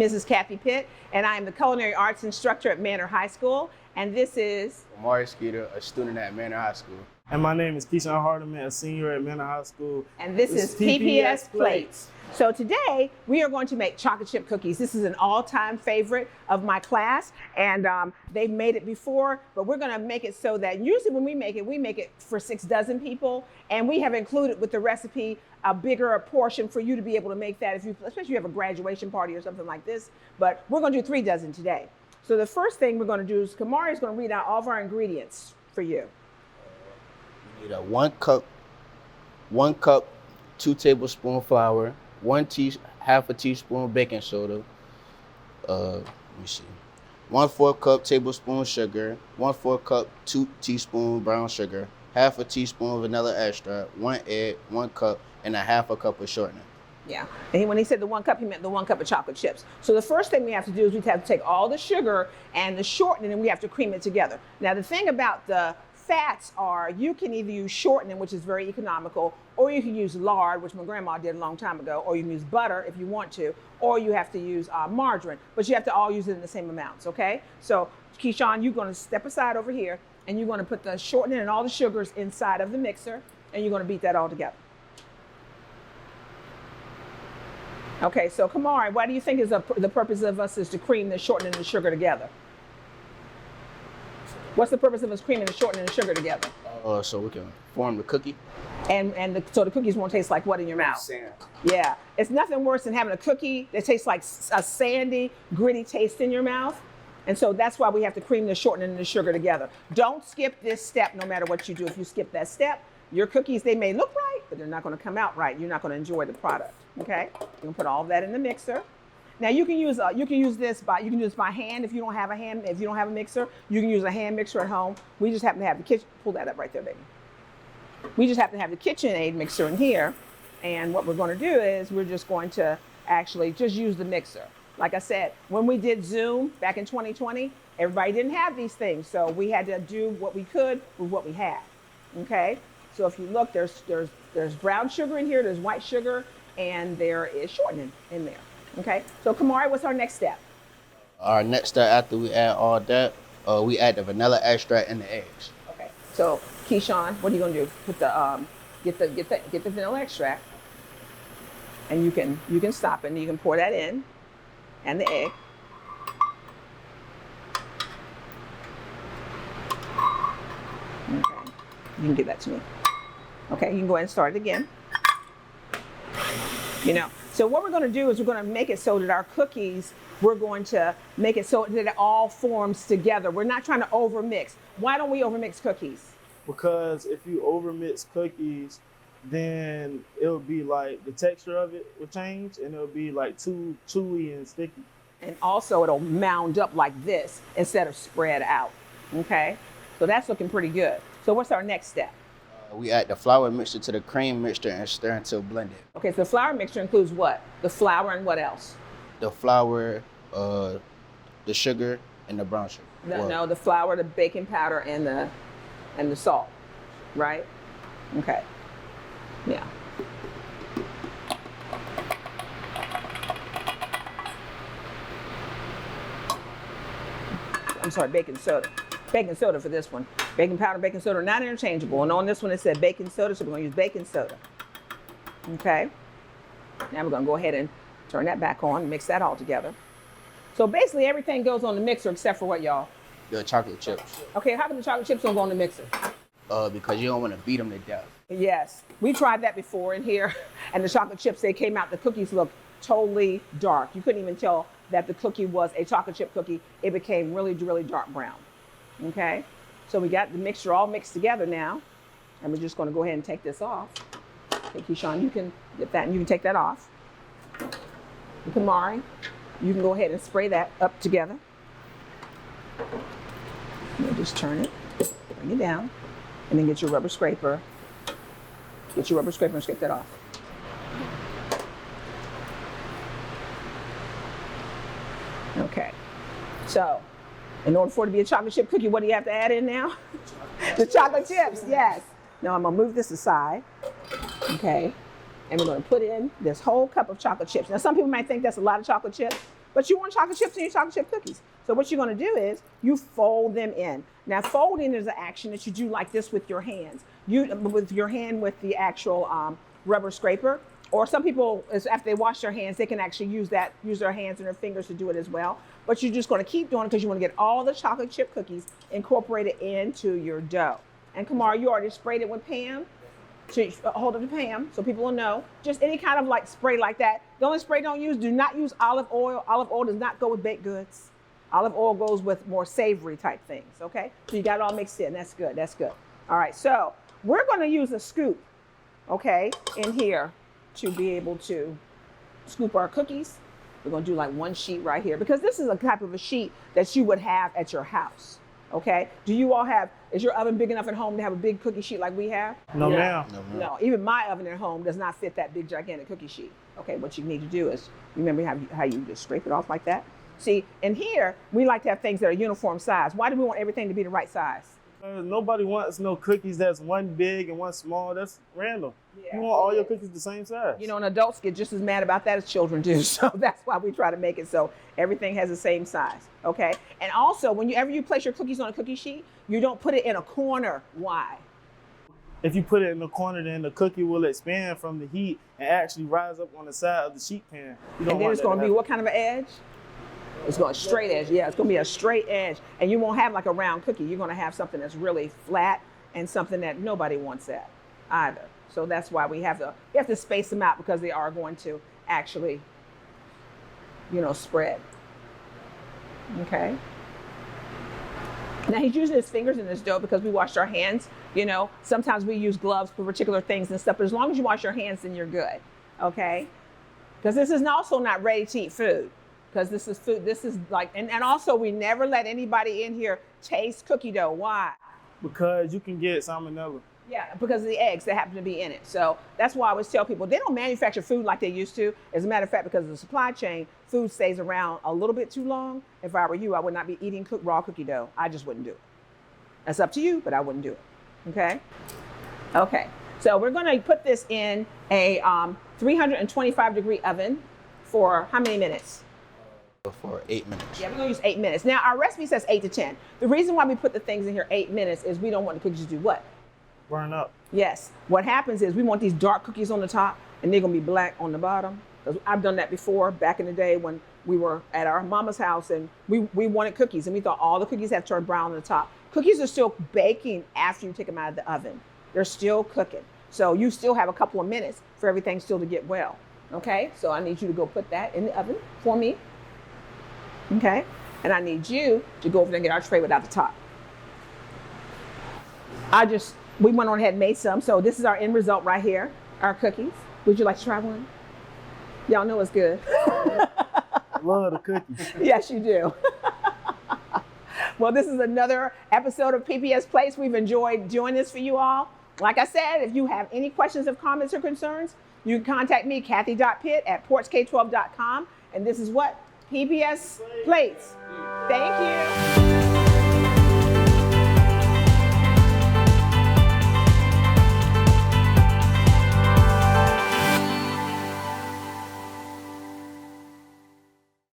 Mrs. Kathy Pitt, and I am the culinary arts instructor at Manor High School. And this is Amari Skeeter, a student at Manor High School. And my name is Keyshawn Hardeman, a senior at Manor High School. And this is PPS Plates. So today we are going to make chocolate chip cookies. This is an all-time favorite of my class, and they've made it before, but we're gonna make it so that usually when we make it for 6 dozen people, and we have included with the recipe a bigger portion for you to be able to make that, especially if you have a graduation party or something like this, but we're gonna do 3 dozen today. So the first thing we're gonna do is Kamari is gonna read out all of our ingredients for you. We need a 1 cup, 2 tablespoons flour, half a teaspoon baking soda. Let me see. 1/4 cup tablespoon sugar, 1/4 cup 2 teaspoon brown sugar, half a teaspoon vanilla extract, 1 egg, 1 cup, and a half a cup of shortening. Yeah, and when he said the 1 cup, he meant the 1 cup of chocolate chips. So the first thing we have to do is we have to take all the sugar and the shortening and we have to cream it together. Now the thing about the fats are you can either use shortening, which is very economical, or you can use lard, which my grandma did a long time ago, or you can use butter if you want to, or you have to use margarine, but you have to all use it in the same amounts, okay? So Keyshawn, you're gonna step aside over here and you're gonna put the shortening and all the sugars inside of the mixer and you're gonna beat that all together. Okay, so Kamari, why do you think the purpose of us is to cream the shortening and the sugar together? What's the purpose of us creaming the shortening and the sugar together? So we can form the cookie. So the cookies won't taste like what in your mouth? Sand. Yeah, it's nothing worse than having a cookie that tastes like a sandy, gritty taste in your mouth. And so that's why we have to cream the shortening and the sugar together. Don't skip this step no matter what you do. If you skip that step, your cookies, they may look right, but they're not gonna come out right. You're not gonna enjoy the product, okay? You can put all of that in the mixer. Now you can use this by hand if you don't have a mixer. You can use a hand mixer at home. We just happen to have the kitchen. Pull that up right there, baby. We just happen to have the KitchenAid mixer in here, and what we're going to do is we're just going to actually just use the mixer. Like I said, when we did Zoom back in 2020, everybody didn't have these things, so we had to do what we could with what we had. Okay. So if you look, there's brown sugar in here, there's white sugar, and there is shortening in there. Okay, so Kamari, what's our next step? Our next step after we add all that, we add the vanilla extract and the eggs. Okay, so Keyshawn, what are you gonna do? Put the get the vanilla extract, and you can stop it and you can pour that in, and the egg. Okay, you can give that to me. Okay, you can go ahead and start it again. So what we're going to do is we're going to make it so that our cookies, we're going to make it so that it all forms together. We're not trying to overmix. Why don't we overmix cookies? Because if you overmix cookies, then it'll be like the texture of it will change and it'll be like too chewy and sticky. And also it'll mound up like this instead of spread out. Okay, so that's looking pretty good. So what's our next step? We add the flour mixture to the cream mixture and stir until blended. Okay, so the flour mixture includes what? The flour and what else? The flour, the sugar, and the brown sugar. No, the flour, the baking powder, and the salt, right? Okay, yeah. I'm sorry, baking soda. Baking soda for this one. Baking powder, baking soda are not interchangeable. And on this one it said baking soda, so we're going to use baking soda. Okay. Now we're going to go ahead and turn that back on and mix that all together. So basically everything goes on the mixer except for what, y'all? The chocolate chips. Okay, how come the chocolate chips don't go on the mixer? Because you don't want to beat them to death. Yes, we tried that before in here, and the chocolate chips, they came out, the cookies looked totally dark. You couldn't even tell that the cookie was a chocolate chip cookie. It became really, really dark brown. Okay, so we got the mixture all mixed together now, and we're just going to go ahead and take this off. Okay, Keyshawn, you can get that and you can take that off. And Kamari, you can go ahead and spray that up together. You'll just turn it, bring it down, and then get your rubber scraper. Get your rubber scraper and scrape that off. Okay, so in order for it to be a chocolate chip cookie, what do you have to add in now? The chocolate chips, yes. Now I'm gonna move this aside, okay? And we're gonna put in this whole cup of chocolate chips. Now some people might think that's a lot of chocolate chips, but you want chocolate chips in your chocolate chip cookies. So what you're going to do is you fold them in. Now folding is an action that you do like this with your hands. With your hand with the actual rubber scraper. Or some people, after they wash their hands, they can actually use their hands and their fingers to do it as well. But you're just going to keep doing it because you want to get all the chocolate chip cookies incorporated into your dough. And Kamar, you already sprayed it with Pam. So hold it to Pam so people will know. Just any kind of like spray like that. The only spray do not use olive oil. Olive oil does not go with baked goods. Olive oil goes with more savory type things, okay? So you got it all mixed in. That's good, that's good. All right, so we're going to use a scoop, okay, in here to be able to scoop our cookies. We're going to do like one sheet right here because this is a type of a sheet that you would have at your house, okay? Do you all have, is your oven big enough at home to have a big cookie sheet like we have? No, ma'am. No, even my oven at home does not fit that big gigantic cookie sheet. Okay, what you need to do is, remember how you just scrape it off like that? See, in here, we like to have things that are uniform size. Why do we want everything to be the right size? Nobody wants no cookies that's one big and one small. That's random. Yeah. You want all your cookies the same size. You know, and adults get just as mad about that as children do. So that's why we try to make it so everything has the same size, okay? And also, whenever you place your cookies on a cookie sheet, you don't put it in a corner. Why? If you put it in the corner, then the cookie will expand from the heat and actually rise up on the side of the sheet pan. And then it's going to be what kind of an edge? It's going to straight edge. Yeah, it's going to be a straight edge. And you won't have like a round cookie. You're going to have something that's really flat and something that nobody wants that either. So that's why we have to space them out because they are going to actually, you know, spread. Okay. Now he's using his fingers in this dough because we washed our hands. You know, sometimes we use gloves for particular things and stuff, but as long as you wash your hands, then you're good. Okay. Because this is also not ready to eat food. Because this is food, this is like, and also we never let anybody in here taste cookie dough. Why? Because you can get salmonella. Yeah, because of the eggs that happen to be in it. So that's why I always tell people, they don't manufacture food like they used to. As a matter of fact, because of the supply chain, food stays around a little bit too long. If I were you, I would not be eating raw cookie dough. I just wouldn't do it. That's up to you, but I wouldn't do it, okay? Okay, so we're gonna put this in a 325-degree oven for how many minutes? For 8 minutes. Yeah, we're gonna use 8 minutes. Now our recipe says 8 to 10. The reason why we put the things in here 8 minutes is we don't want the cookies to do what? Burn up. Yes. What happens is we want these dark cookies on the top and they're gonna be black on the bottom. Because I've done that before back in the day when we were at our mama's house and we wanted cookies and we thought all the cookies have turned brown on the top. Cookies are still baking after you take them out of the oven. They're still cooking. So you still have a couple of minutes for everything still to get well. Okay, so I need you to go put that in the oven for me. Okay, and I need you to go over there and get our tray without the top. We went on ahead and made some, so this is our end result right here, our cookies. Would you like to try one? Y'all know it's good. Love the cookies. Yes, you do. Well, this is another episode of PPS Plates. We've enjoyed doing this for you all. Like I said, if you have any questions or comments or concerns, you can contact me, Kathy.Pitt@portsk12.com. And this is what? PPS Plates. Thank you.